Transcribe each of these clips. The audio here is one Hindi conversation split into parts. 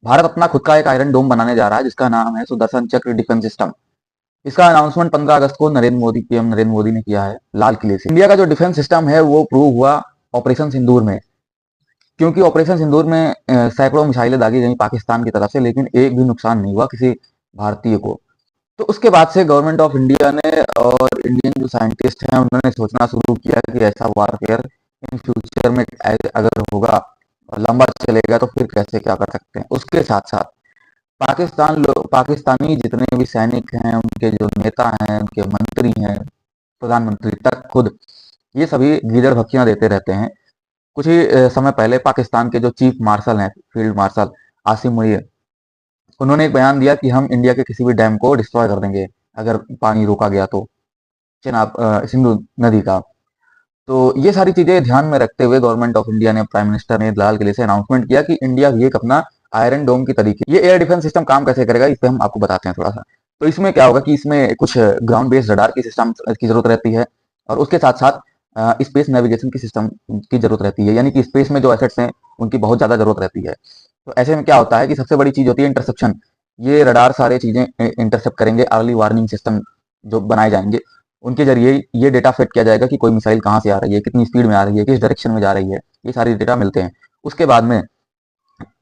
भारत अपना खुद का एक आयरन डोम बनाने जा रहा है जिसका नाम है सुदर्शन चक्र डिफेंस सिस्टम। इसका अनाउंसमेंट 15 अगस्त को पीएम नरेंद्र मोदी ने किया है लाल किले से। इंडिया का जो डिफेंस सिस्टम है वो प्रूव हुआ ऑपरेशन सिंदूर में, क्योंकि ऑपरेशन सिंदूर में सैकड़ों मिसाइलें दागी गई पाकिस्तान की तरफ से, लेकिन एक भी नुकसान नहीं हुआ किसी भारतीय को। तो उसके बाद से गवर्नमेंट ऑफ इंडिया ने और इंडियन जो साइंटिस्ट हैं उन्होंने सोचना शुरू किया कि ऐसा वारफेयर इन फ्यूचर में अगर होगा और लंबा चलेगा तो फिर कैसे क्या कर सकते हैं। उसके साथ साथ पाकिस्तानी जितने भी सैनिक हैं, उनके जो नेता हैं, उनके मंत्री हैं, प्रधानमंत्री तक खुद, ये सभी गीदड़ भक्कियां देते रहते हैं। कुछ ही समय पहले पाकिस्तान के जो चीफ मार्शल हैं, फील्ड मार्शल आसिम मुनीर, उन्होंने एक बयान दिया कि हम इंडिया के किसी भी डैम को डिस्ट्रॉय कर देंगे अगर पानी रोका गया तो, चेनाब सिंधु नदी का। तो ये सारी चीजें ध्यान में रखते हुए गवर्नमेंट ऑफ इंडिया ने, प्राइम मिनिस्टर ने लाल किले से अनाउंसमेंट किया कि इंडिया भी एक अपना आयरन डोम की तरीके। ये एयर डिफेंस सिस्टम काम कैसे करेगा इस पे हम आपको बताते हैं थोड़ा सा। तो इसमें क्या होगा कि इसमें कुछ ग्राउंड बेस्ड रडार की सिस्टम की जरूरत रहती है, और उसके साथ साथ स्पेस नेविगेशन की सिस्टम की जरूरत रहती है, यानी कि स्पेस में जो एसेट्स हैं उनकी बहुत ज्यादा जरूरत रहती है। तो ऐसे में क्या होता है कि सबसे बड़ी चीज होती है इंटरसेप्शन। ये रडार सारे चीजें इंटरसेप्ट करेंगे। अर्ली वार्निंग सिस्टम जो बनाए जाएंगे उनके जरिए ये डेटा फेड किया जाएगा कि कोई मिसाइल कहाँ से आ रही है, कितनी स्पीड में आ रही है, किस डायरेक्शन में जा रही है, ये सारी डेटा मिलते हैं। उसके बाद में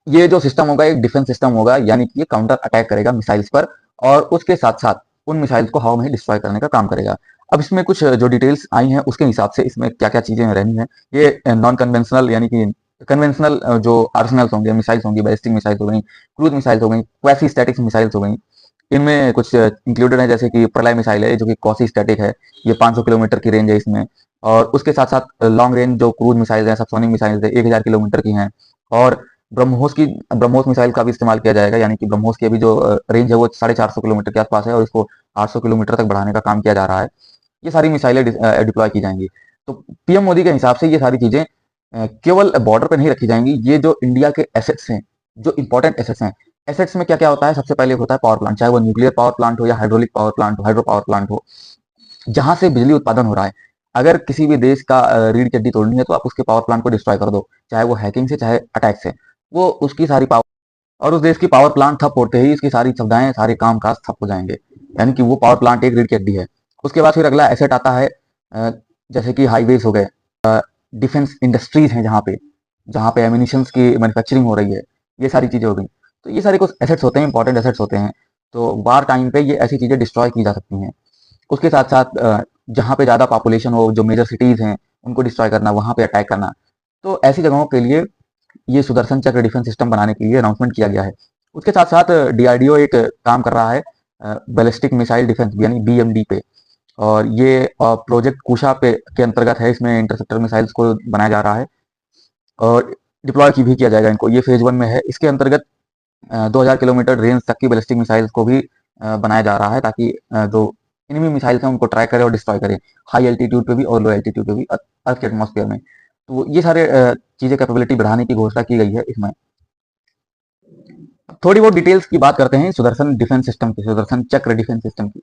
ये जो सिस्टम होगा एक डिफेंस सिस्टम होगा, यानी कि ये काउंटर अटैक करेगा मिसाइल्स पर, और उसके साथ साथ उन मिसाइल्स को हवा में ही डिस्ट्रॉय करने का काम करेगा। अब इसमें कुछ जो डिटेल्स आई हैं उसके हिसाब से इसमें क्या क्या चीजें रहनी है। ये नॉन कन्वेंशनल यानी कि कन्वेंशनल जो आर्सनल्स होंगे, मिसाइल्स होंगी, बैलिस्टिक मिसाइल्स हो गई, क्रूज मिसाइल्स हो गई, क्वासी स्टैटिक मिसाइल्स हो गई। इनमें कुछ इंक्लूडेड है जैसे कि प्रलय मिसाइल है जो कि क्वासी स्टैटिक है, ये 500 किलोमीटर की रेंज है इसमें। और उसके साथ साथ लॉन्ग रेंज जो क्रूज मिसाइल है, सबसोनिक मिसाइल है, 1000 किलोमीटर की हैं। और ब्रह्मोस की ब्रह्मोस मिसाइल का भी इस्तेमाल किया जाएगा, यानी कि ब्रह्मोस की अभी जो रेंज है वो 450 किलोमीटर के आसपास है, और इसको 800 किलोमीटर तक बढ़ाने का काम किया जा रहा है। ये सारी मिसाइलें डिप्लॉय की जाएंगी। तो पीएम मोदी के हिसाब से ये सारी चीजें केवल बॉर्डर पे नहीं रखी जाएंगी। ये जो इंडिया के एसेट्स हैं, जो इंपॉर्टेंट एसेट्स हैं, एसेट्स में क्या क्या होता है, सबसे पहले होता है पावर प्लांट, चाहे वो न्यूक्लियर पावर प्लांट हो या हाइड्रोलिक पावर प्लांट हो, हाइड्रो पावर प्लांट हो, जहां से बिजली उत्पादन हो रहा है। अगर किसी भी देश का रीढ़ की हड्डी तोड़नी है तो आप उसके पावर प्लांट को डिस्ट्रॉय कर दो, चाहे वो हैकिंग से चाहे अटैक से। वो उसकी सारी पावर, और उस देश की पावर प्लांट ठप होते ही इसकी सारी सुविधाएं, सारे काम काज ठप हो जाएंगे, यानी कि वो पावर प्लांट एक रीढ़ की हड्डी है। उसके बाद फिर अगला एसेट आता है, जैसे कि हाईवेज हो गए, डिफेंस इंडस्ट्रीज हैं जहाँ पे एमिनिशन की मैन्युफैक्चरिंग हो रही है, ये सारी चीजें हो गई। तो ये सारे कुछ एसेट्स होते हैं, इंपॉर्टेंट एसेट्स होते हैं। तो वार टाइम पे ये ऐसी चीजें डिस्ट्रॉय की जा सकती हैं। उसके साथ साथ जहाँ पे ज़्यादा पॉपुलेशन हो, जो मेजर सिटीज़ हैं, उनको डिस्ट्रॉय करना, वहाँ पे अटैक करना। तो ऐसी जगहों के लिए ये सुदर्शन चक्र डिफेंस सिस्टम बनाने के लिए अनाउंसमेंट किया गया है। उसके साथ साथ डीआरडीओ एक काम कर रहा है बैलिस्टिक मिसाइल डिफेंस यानी बीएमडी पे, और ये प्रोजेक्ट कुशा पे के अंतर्गत है। इसमें इंटरसेप्टर मिसाइल्स को बनाया जा रहा है और डिप्लॉय की भी किया जाएगा इनको। ये फेज 1 में है। इसके अंतर्गत 2000 किलोमीटर रेंज तक की बैलिस्टिक मिसाइल्स को भी बनाया जा रहा है, ताकि जो इनमी मिसाइल्स हैं उनको ट्रैक करे और डिस्ट्रॉय करे, हाई एल्टीट्यूड पे भी और लो एल्टीट्यूड पे भी, अर्थ के एटमॉस्फेयर में। तो ये सारे चीजें कैपेबिलिटी बढ़ाने की घोषणा की गई है इसमें। थोड़ी बहुत डिटेल्स की बात करते हैं सुदर्शन डिफेंस सिस्टम की, सुदर्शन चक्र डिफेंस सिस्टम की।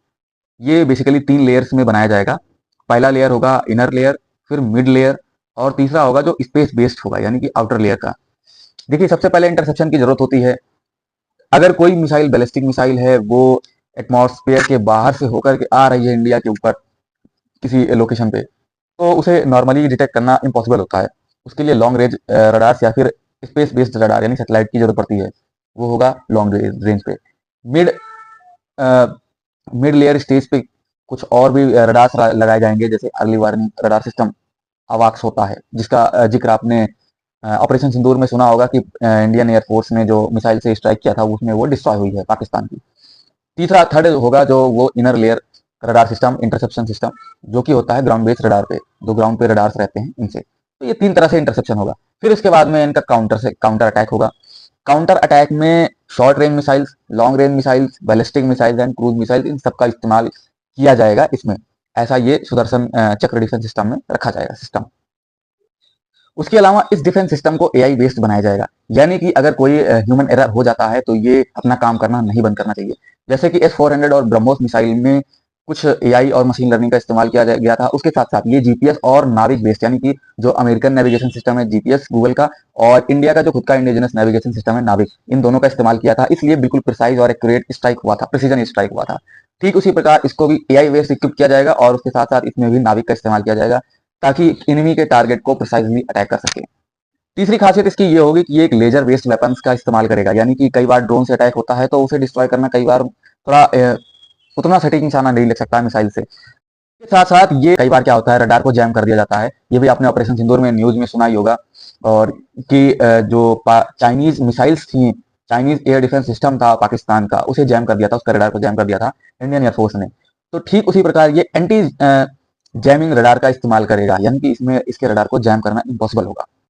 ये बेसिकली 3 लेयर्स में बनाया जाएगा। पहला लेयर होगा इनर लेयर, फिर मिड लेयर, और तीसरा होगा जो स्पेस बेस्ड होगा, यानी कि आउटर लेयर का। देखिए, सबसे पहले इंटरसेप्शन की जरूरत होती है। अगर कोई मिसाइल बैलिस्टिक मिसाइल है वो एटमॉस्फेयर के बाहर से होकर के आ रही है इंडिया के ऊपर किसी लोकेशन पे, तो उसे नॉर्मली डिटेक्ट करना इम्पॉसिबल होता है। उसके लिए लॉन्ग रेंज रडार्स या फिर स्पेस बेस्ड रडार यानी सैटेलाइट की जरूरत पड़ती है। वो होगा लॉन्ग रेंज पे। मिड मिड लेयर स्टेज पे कुछ और भी रडार्स लगाए जाएंगे, जैसे अर्ली वार्निंग रडार सिस्टम अवाक्स होता है, जिसका जिक्र आपने ऑपरेशन सिंदूर में सुना होगा कि इंडियन एयरफोर्स ने जो मिसाइल से स्ट्राइक किया था उसमें वो डिस्ट्रॉय हुई है पाकिस्तान की। तीसरा थर्ड होगा जो वो inner layer radar system, interception system, जो कि होता है ग्राउंड बेस्ड रडार पे, जो ग्राउंड पे रडार्स रहते हैं इनसे। तो ये 3 तरह से इंटरसेप्शन होगा। फिर उसके बाद में इनका काउंटर अटैक होगा। काउंटर अटैक में short range missiles, long range missiles, ballistic missiles and cruise missiles, इन सबका इस्तेमाल किया जाएगा इसमें। ऐसा ये सुदर्शन चक्र डिफेंस सिस्टम में रखा जाएगा सिस्टम। उसके अलावा इस डिफेंस सिस्टम को एआई बेस्ड बनाया जाएगा, यानी कि अगर कोई ह्यूमन एरर हो जाता है तो ये अपना काम करना नहीं बंद करना चाहिए। जैसे कि S-400 और ब्रह्मोस मिसाइल में कुछ एआई और मशीन लर्निंग का इस्तेमाल किया गया था। उसके साथ साथ ये जीपीएस और नाविक बेस्ड, यानी कि जो अमेरिकन नेविगेशन सिस्टम है जीपीएस गूगल का, और इंडिया का जो खुद का इंडिजिनस नेविगेशन सिस्टम है नाविक, इन दोनों का इस्तेमाल किया था। इसलिए बिल्कुल प्रिसाइज और एक्यूरेट स्ट्राइक हुआ था, प्रिसीजन स्ट्राइक हुआ था। ठीक उसी प्रकार इसको भी एआई बेस्ड इक्विप किया जाएगा और उसके साथ साथ इसमें भी नाविक का इस्तेमाल किया जाएगा, ताकि इनिमी के टारगेट को प्रिसाइजली अटैक कर सके। तीसरी खासियत इसकी ये होगी कि ये एक लेजर बेस्ड वेपन्स का इस्तेमाल करेगा, यानी कि कई बार ड्रोन से अटैक होता है तो उसे डिस्ट्रॉय करना कई बार थोड़ा उतना सटीक निशाना नहीं लग सकता है मिसाइल से। इसके साथ साथ ये कई बार क्या होता है, रडार को जैम कर दिया जाता है। ये भी आपने ऑपरेशन सिंदूर में न्यूज में सुना ही होगा। और कि जो चाइनीज मिसाइल्स थी, चाइनीज एयर डिफेंस सिस्टम था पाकिस्तान का, उसे जैम कर दिया था, उसका रडार को जैम कर दिया था इंडियन एयरफोर्स ने। तो ठीक उसी प्रकार ये एंटी जैमिंग रडार का इस्तेमाल करेगा, यानी कि इसमें इसके रडार को जैम करना इम्पॉसिबल होगा।